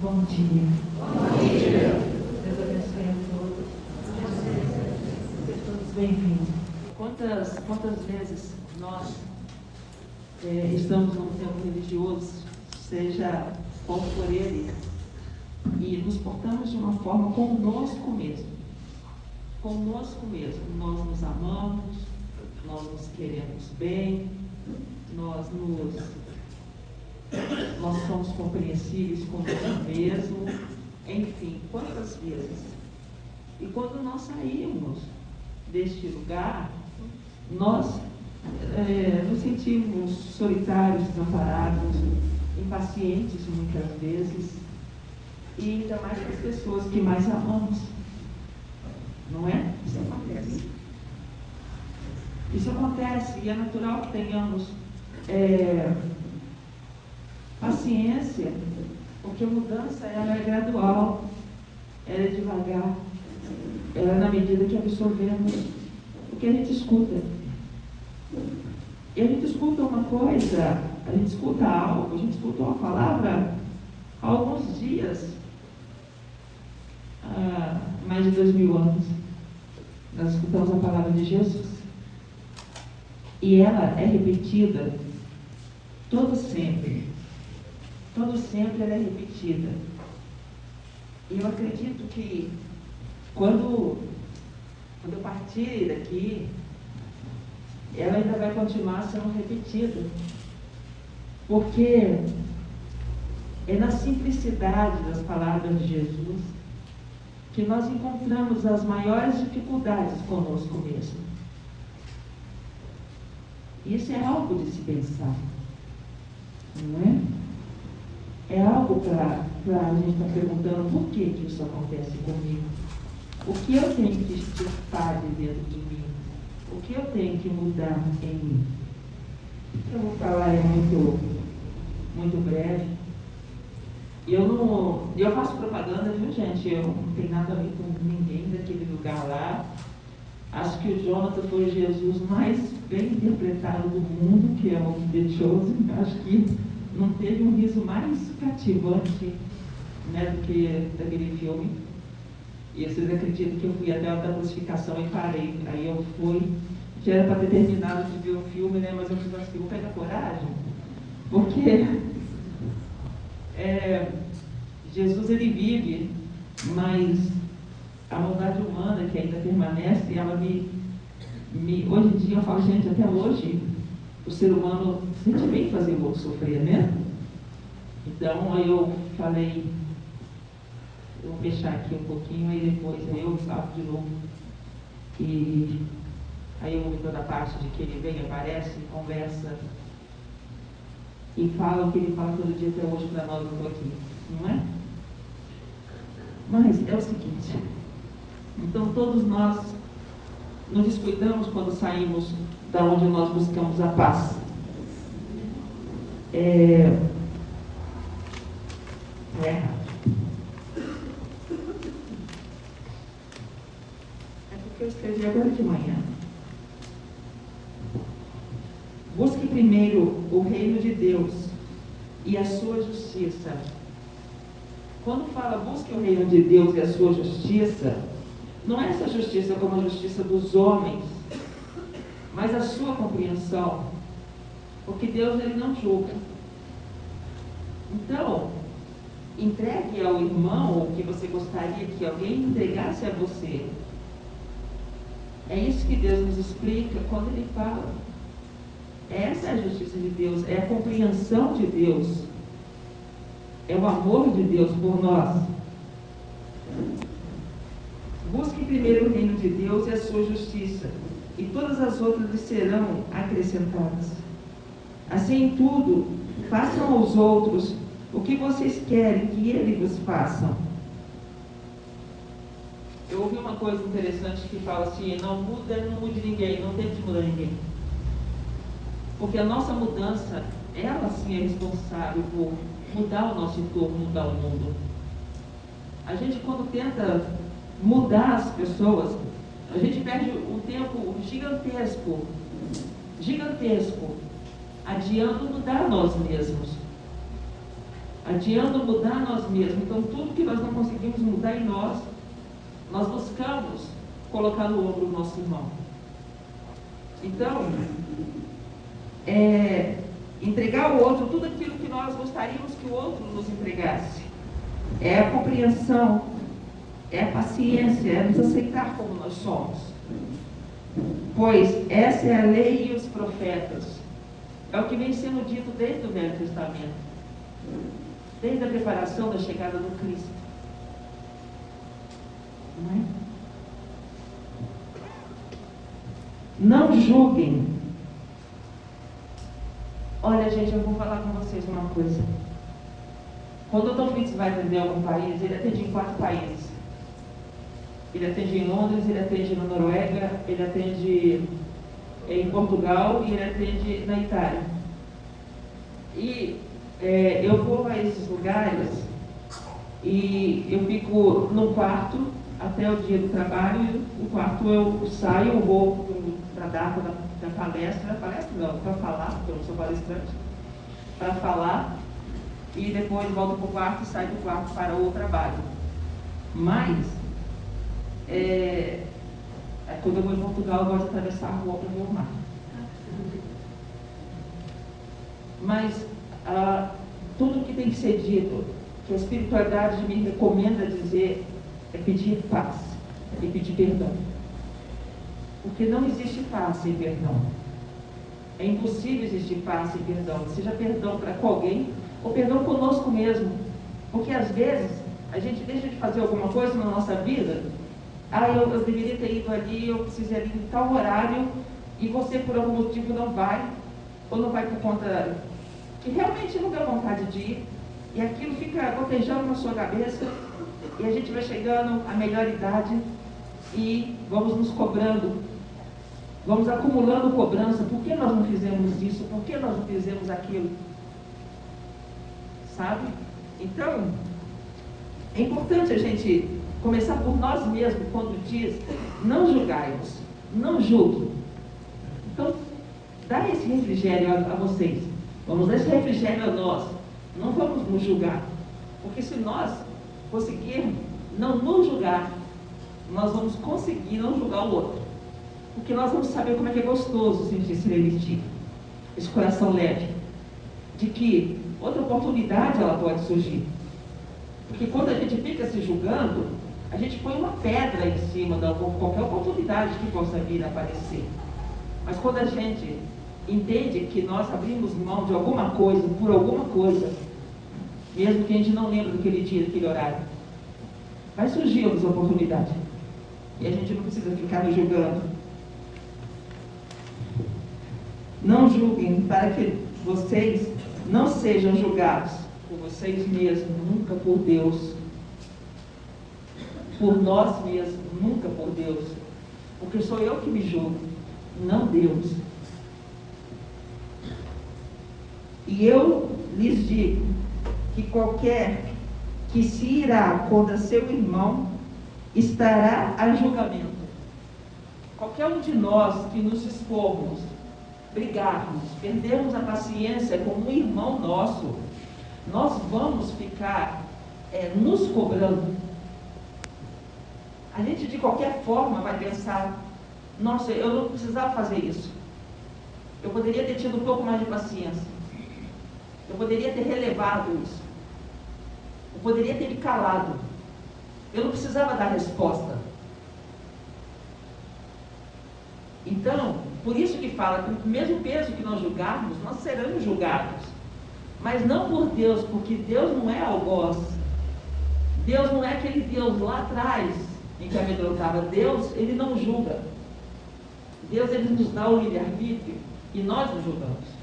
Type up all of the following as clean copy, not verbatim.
Bom dia. Bom dia. Deus abençoe a todos. Sejam todos bem-vindos. Quantas vezes nós estamos num tempo religioso, seja qual for ele, e nos portamos de uma forma conosco mesmo. Conosco mesmo. Nós nos amamos, nós nos queremos bem, nós somos compreensíveis conosco mesmo, enfim, quantas vezes. E quando nós saímos deste lugar, nós nos sentimos solitários, desamparados, impacientes muitas vezes, e ainda mais com as pessoas que mais amamos. Não é? Isso acontece. Isso acontece e é natural que tenhamos paciência, porque a mudança ela é gradual, ela é devagar, ela é na medida que absorvemos o que a gente escuta. E a gente escuta uma coisa, a gente escuta algo, a gente escuta uma palavra há alguns dias, há mais de 2000 anos. Nós escutamos a palavra de Jesus. E ela é repetida todo sempre. Todo sempre ela é repetida. E eu acredito que quando eu partir daqui, ela ainda vai continuar sendo repetida. Porque é na simplicidade das palavras de Jesus que nós encontramos as maiores dificuldades conosco mesmo. Isso é algo de se pensar, não é? É algo para a gente estar perguntando por que isso acontece comigo. O que eu tenho que extirpar de dentro de mim? O que eu tenho que mudar em mim? Eu vou falar muito breve. Eu faço propaganda, viu, gente? Eu não tenho nada a ver com ninguém daquele lugar lá. Acho que o Jonathan foi o Jesus mais bem interpretado do mundo, que é o The Chosen. Acho que não teve um riso mais cativante, né, do que daquele filme. E vocês acreditam que eu fui até a da crucificação e parei. Aí eu fui, já era para ter terminado de ver o filme, né, mas eu fiz assim, vou pegar coragem, porque Jesus ele vive, mas a maldade humana que ainda permanece, ela hoje em dia eu falo, gente, até hoje o ser humano sente bem fazer o outro sofrer, né? Então aí eu falei, eu vou fechar aqui um pouquinho, aí depois eu salvo de novo. E aí eu vou toda a parte de que ele vem, aparece, conversa e fala o que ele fala todo dia até hoje para nós um pouquinho, não é? Mas é o seguinte, então todos nós nos descuidamos quando saímos da onde nós buscamos a paz. É porque eu escrevi agora de manhã. Busque primeiro o reino de Deus e a sua justiça. Quando fala busque o reino de Deus e a sua justiça, não é essa justiça como a justiça dos homens, mas a sua compreensão, porque Deus ele não julga. Então, entregue ao irmão o que você gostaria que alguém entregasse a você. É isso que Deus nos explica quando ele fala. Essa é a justiça de Deus, é a compreensão de Deus, é o amor de Deus por nós. Busque primeiro o reino de Deus e a sua justiça, e todas as outras lhe serão acrescentadas. Assim, em tudo, façam aos outros o que vocês querem que eles vos façam. Eu ouvi uma coisa interessante que fala assim, não mude ninguém, não tente mudar ninguém. Porque a nossa mudança, ela sim é responsável por mudar o nosso entorno, mudar o mundo. A gente quando tenta mudar as pessoas, a gente perde um tempo gigantesco, adiando mudar nós mesmos. adiando mudar nós mesmos. Então, tudo que nós não conseguimos mudar em nós, nós buscamos colocar no ombro do nosso irmão. Então, entregar ao outro tudo aquilo que nós gostaríamos que o outro nos entregasse. É a compreensão, é a paciência, é nos aceitar como nós somos. Pois essa é a lei e os profetas. É o que vem sendo dito desde o Velho Testamento, desde a preparação da chegada do Cristo. Não é? Não julguem. Olha, gente, eu vou falar com vocês uma coisa. Quando o Dr. Fritz vai atender algum país, ele atende em 4 países. Ele atende em Londres, ele atende na Noruega, ele atende em Portugal e ele atende na Itália. E eu vou a esses lugares e eu fico no quarto até o dia do trabalho. O quarto eu saio, eu vou para a data da palestra não, para falar, porque eu não sou palestrante, para falar, e depois volto para o quarto e saio do quarto para o trabalho. Mas, quando eu vou em Portugal, eu gosto de atravessar a rua para ver o mar. Mas, tudo que tem que ser dito, que a espiritualidade me recomenda dizer, é pedir paz e pedir perdão. Porque não existe paz sem perdão. É impossível existir paz sem perdão. Seja perdão para com alguém ou perdão conosco mesmo. Porque às vezes a gente deixa de fazer alguma coisa na nossa vida. Eu deveria ter ido ali, eu precisaria ir em tal horário, e você por algum motivo não vai, ou não vai por conta que realmente não deu vontade de ir, e aquilo fica gotejando na sua cabeça, e a gente vai chegando à melhor idade e vamos nos cobrando, vamos acumulando cobrança. Por que nós não fizemos isso? Por que nós não fizemos aquilo? Sabe? Então, é importante a gente começar por nós mesmos, quando diz, não julgai-vos, não julgue. Então, dá esse refrigério a vocês. Vamos dar esse refrigério a nós. Não vamos nos julgar. Porque se nós conseguirmos não nos julgar, nós vamos conseguir não julgar o outro. Porque nós vamos saber como é que é gostoso sentir esse levity, esse coração leve, de que outra oportunidade ela pode surgir. Porque quando a gente fica se julgando, a gente põe uma pedra em cima de qualquer oportunidade que possa vir a aparecer. Mas quando a gente entende que nós abrimos mão de alguma coisa, por alguma coisa, mesmo que a gente não lembre daquele dia, daquele horário, vai surgir outra oportunidade. E a gente não precisa ficar nos julgando. Não julguem, para que vocês não sejam julgados por vocês mesmos, nunca por Deus. Por nós mesmos, nunca por Deus. Porque sou eu que me julgo, não Deus. E eu lhes digo que qualquer que se irá contra seu irmão estará a julgamento. Qualquer um de nós que nos expormos, brigarmos, perdermos a paciência com um irmão nosso, nós vamos ficar nos cobrando. A gente de qualquer forma vai pensar, nossa, eu não precisava fazer isso. Eu poderia ter tido um pouco mais de paciência. Eu poderia ter relevado isso. Eu poderia ter me calado. Eu não precisava dar resposta. Então, por isso que fala que o mesmo peso que nós julgarmos, nós seremos julgados. Mas não por Deus, porque Deus não é algoz. Deus não é aquele Deus lá atrás em que amedrontava. Deus, Ele não julga. Deus, Ele nos dá o livre-arbítrio e nós nos julgamos.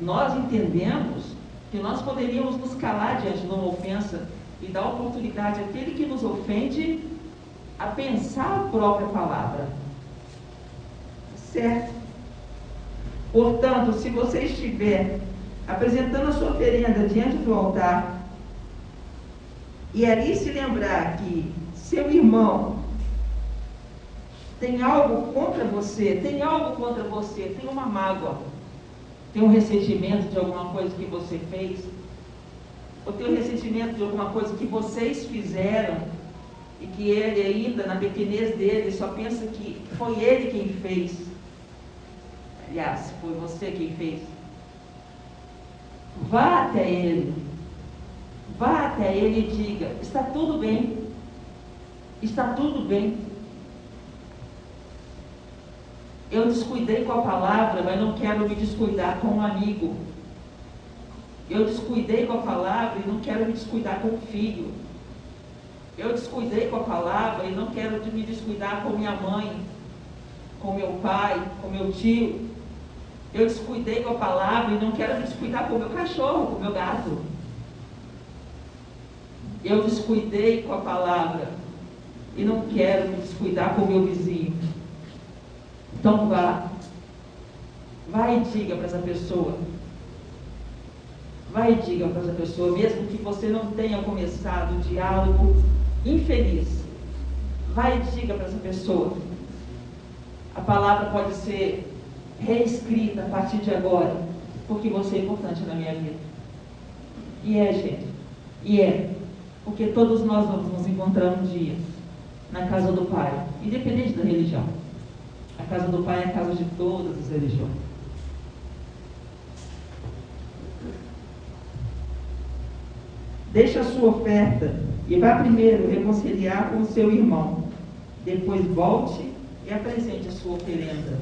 Nós entendemos que nós poderíamos nos calar diante de uma ofensa e dar oportunidade àquele que nos ofende a pensar a própria palavra. Certo? Portanto, se você estiver apresentando a sua oferenda diante do altar e ali se lembrar que seu irmão tem algo contra você, tem uma mágoa, tem um ressentimento de alguma coisa que você fez, ou tem um ressentimento de alguma coisa que vocês fizeram, e que ele ainda, na pequenez dele, só pensa que foi ele quem fez. Aliás, foi você quem fez. Vá até ele. Vá até ele e diga: está tudo bem. Está tudo bem. Eu descuidei com a palavra, mas não quero me descuidar com um amigo. Eu descuidei com a palavra e não quero me descuidar com o filho. Eu descuidei com a palavra e não quero me descuidar com minha mãe, com meu pai, com meu tio. Eu descuidei com a palavra e não quero me descuidar com o meu cachorro, com o meu gato. Eu descuidei com a palavra e não quero me descuidar com o meu vizinho. Então vá. Vai e diga para essa pessoa. Vai e diga para essa pessoa, mesmo que você não tenha começado o diálogo infeliz. Vai e diga para essa pessoa. A palavra pode ser reescrita a partir de agora, porque você é importante na minha vida. E é, gente. E é. Porque todos nós vamos nos encontrar um dia na casa do Pai, independente da religião. A casa do Pai é a casa de todas as religiões. Deixe a sua oferta e vá primeiro reconciliar com o seu irmão. Depois volte e apresente a sua oferenda.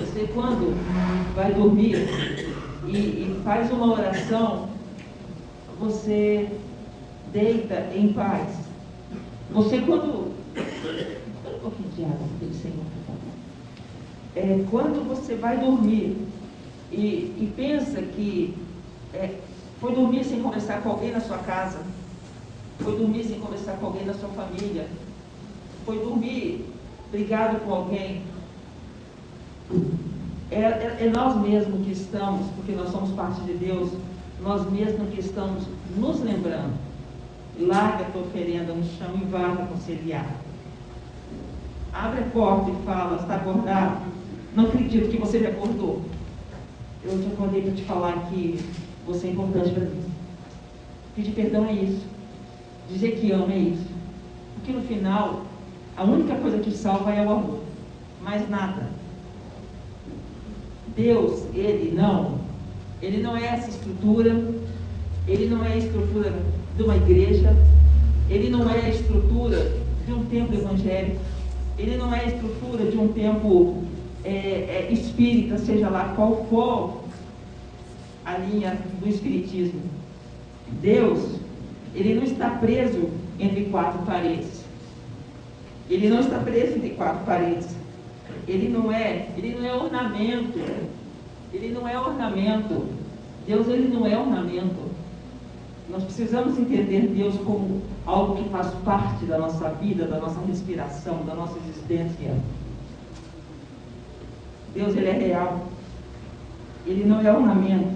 Você, quando vai dormir e faz uma oração, você deita em paz. Você, quando... Um pouquinho de água, Senhor, por favor. Quando você vai dormir e pensa que foi dormir sem conversar com alguém na sua casa, foi dormir sem conversar com alguém da sua família, foi dormir brigado com alguém, é nós mesmos que estamos, porque nós somos parte de Deus, nós mesmos que estamos nos lembrando. Larga a tua oferenda no chão e vá reconciliar. Abre a porta e fala: está acordado? Não acredito que você me acordou. Eu te acordei para te falar que você é importante para mim. Pedir perdão é isso. Dizer que ama é isso. Porque no final, a única coisa que salva é o amor. Mais nada. Deus, Ele não é essa estrutura. Ele não é a estrutura de uma igreja. Ele não é a estrutura de um templo evangélico. Ele não é a estrutura de um templo espírita, seja lá qual for a linha do espiritismo. Deus, Ele não está preso entre quatro paredes. Ele não está preso entre quatro paredes. Ele não é ornamento. Ele não é ornamento. Deus, Ele não é ornamento. Nós precisamos entender Deus como algo que faz parte da nossa vida, da nossa respiração, da nossa existência. Deus, Ele é real. Ele não é ornamento.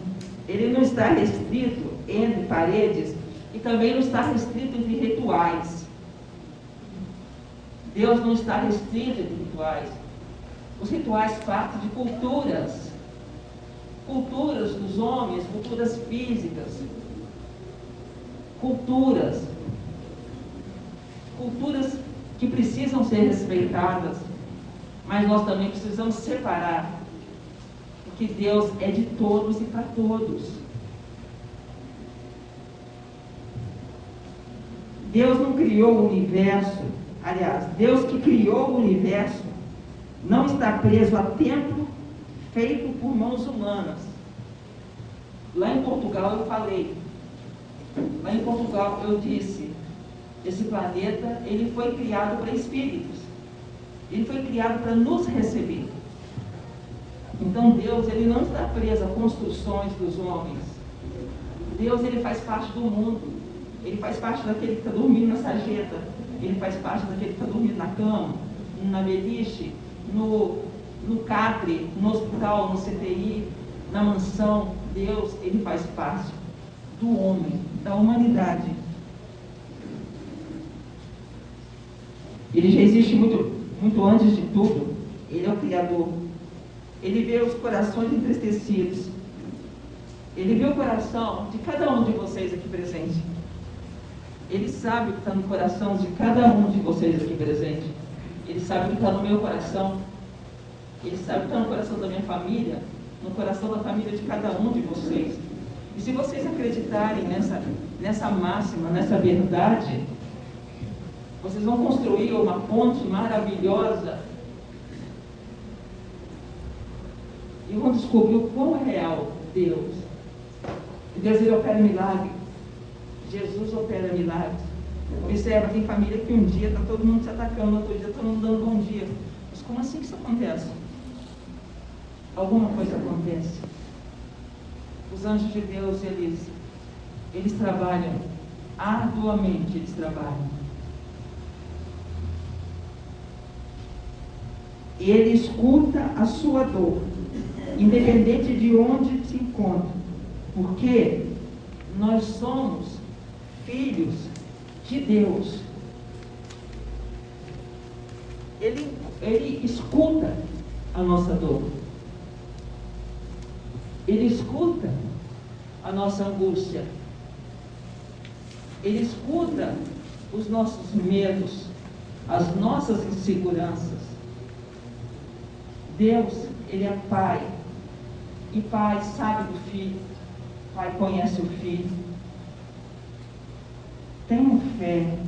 Ele não está restrito entre paredes e também não está restrito entre rituais. Deus não está restrito entre rituais. Os rituais partem de culturas. Culturas dos homens, culturas físicas. Culturas que precisam ser respeitadas, mas nós também precisamos separar, porque Deus é de todos e para todos. Deus não criou o universo, aliás, Deus que criou o universo não está preso a templo feito por mãos humanas. Lá em Portugal eu falei, lá em Portugal eu disse, esse planeta, ele foi criado para espíritos. Ele foi criado para nos receber. Então Deus, Ele não está preso a construções dos homens. Deus, Ele faz parte do mundo. Ele faz parte daquele que está dormindo na sarjeta. Ele faz parte daquele que está dormindo na cama, na beliche, no catre, no hospital, no CTI, na mansão. Deus, Ele faz parte do homem, da humanidade. Ele já existe muito, muito antes de tudo. Ele é o Criador. Ele vê os corações entristecidos. Ele vê o coração de cada um de vocês aqui presente. Ele sabe o que está no coração de cada um de vocês aqui presente. Ele sabe o que está no meu coração. Ele sabe o que está no coração da minha família, no coração da família de cada um de vocês. E se vocês acreditarem nessa máxima, nessa verdade, vocês vão construir uma ponte maravilhosa e vão descobrir o quão é real Deus. Deus, ele opera milagre. Jesus opera milagres. Observa, tem família que um dia está todo mundo se atacando, outro dia todo mundo dando bom dia. Mas como assim que isso acontece? Alguma coisa acontece. Os anjos de Deus, eles trabalham arduamente, eles trabalham. E ele escuta a sua dor, independente de onde se encontra, porque nós somos filhos de Deus. Ele escuta a nossa dor. Ele escuta a nossa angústia. Ele escuta os nossos medos, as nossas inseguranças. Deus, ele é Pai. E Pai sabe do filho. Pai conhece o filho. Tenham fé.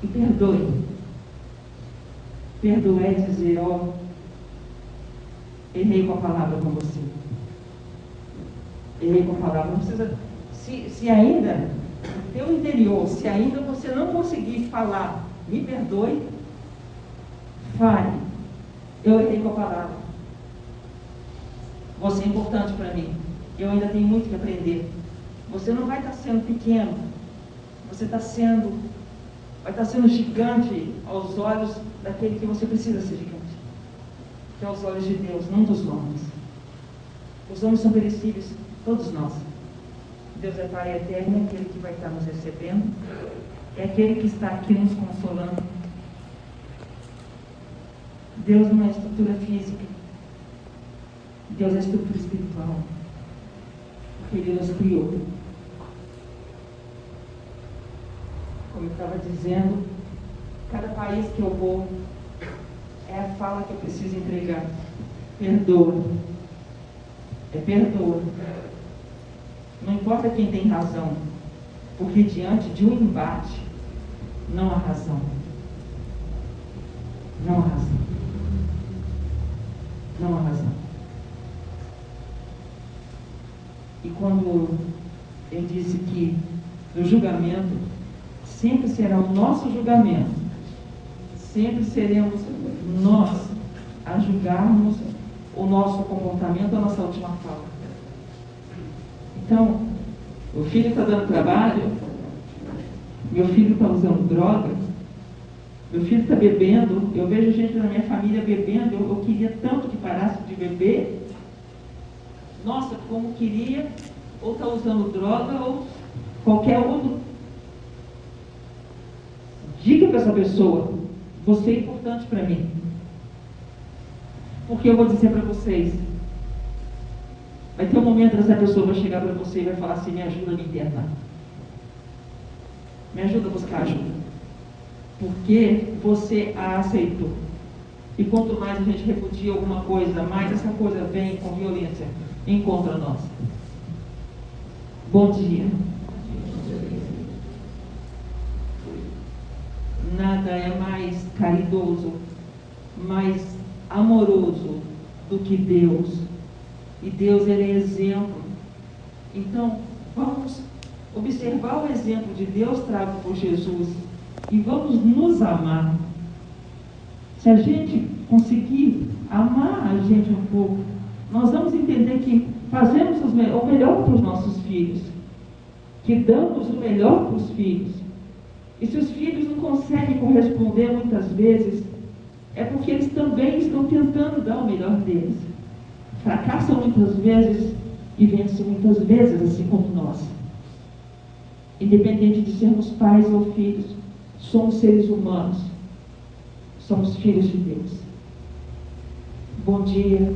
E perdoe. Perdoe e dizer, ó, errei com a palavra com você. Errei com a palavra. Não precisa. Se ainda, no teu interior, se ainda você não conseguir falar, me perdoe, fale. Eu errei com a palavra. Você é importante para mim. Eu ainda tenho muito que aprender. Você não vai estar sendo pequeno. Você vai estar sendo gigante aos olhos daquele que você precisa ser gigante. Que é aos olhos de Deus, não dos homens. Os homens são perecíveis, todos nós. Deus é Pai eterno, é aquele que vai estar nos recebendo, é aquele que está aqui nos consolando. Deus não é estrutura física, Deus é estrutura espiritual, porque Ele nos criou. Como eu estava dizendo, cada país que eu vou, é a fala que eu preciso entregar. Perdoa. Perdoa. Não importa quem tem razão, porque diante de um embate, não há razão. Não há razão. Não há razão. E quando eu disse que o julgamento sempre será o nosso julgamento, sempre seremos nós a julgarmos o nosso comportamento, a nossa última fala. Então, o filho está dando trabalho, meu filho está usando droga, meu filho está bebendo, eu vejo gente da minha família bebendo, eu queria tanto que parasse de beber, nossa, como queria, ou está usando droga, ou qualquer outro. Diga para essa pessoa, você é importante para mim. Porque eu vou dizer para vocês, vai ter um momento que essa pessoa vai chegar para você e vai falar assim, me ajuda a me internar. Me ajuda a buscar ajuda. Porque você a aceitou. E quanto mais a gente repudia alguma coisa, mais essa coisa vem com violência contra nós. Bom dia. Nada é mais caridoso, mais amoroso do que Deus. E Deus, ele é exemplo. Então, vamos observar o exemplo de Deus trago por Jesus e vamos nos amar. Se a gente conseguir amar a gente um pouco, nós vamos entender que fazemos o melhor para os nossos filhos, que damos o melhor para os filhos. E se os filhos não conseguem corresponder muitas vezes, é porque eles também estão tentando dar o melhor deles. Fracassam muitas vezes e vencem muitas vezes, assim como nós. Independente de sermos pais ou filhos, somos seres humanos. Somos filhos de Deus. Bom dia.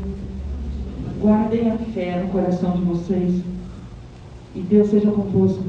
Guardem a fé no coração de vocês. E Deus seja convosco.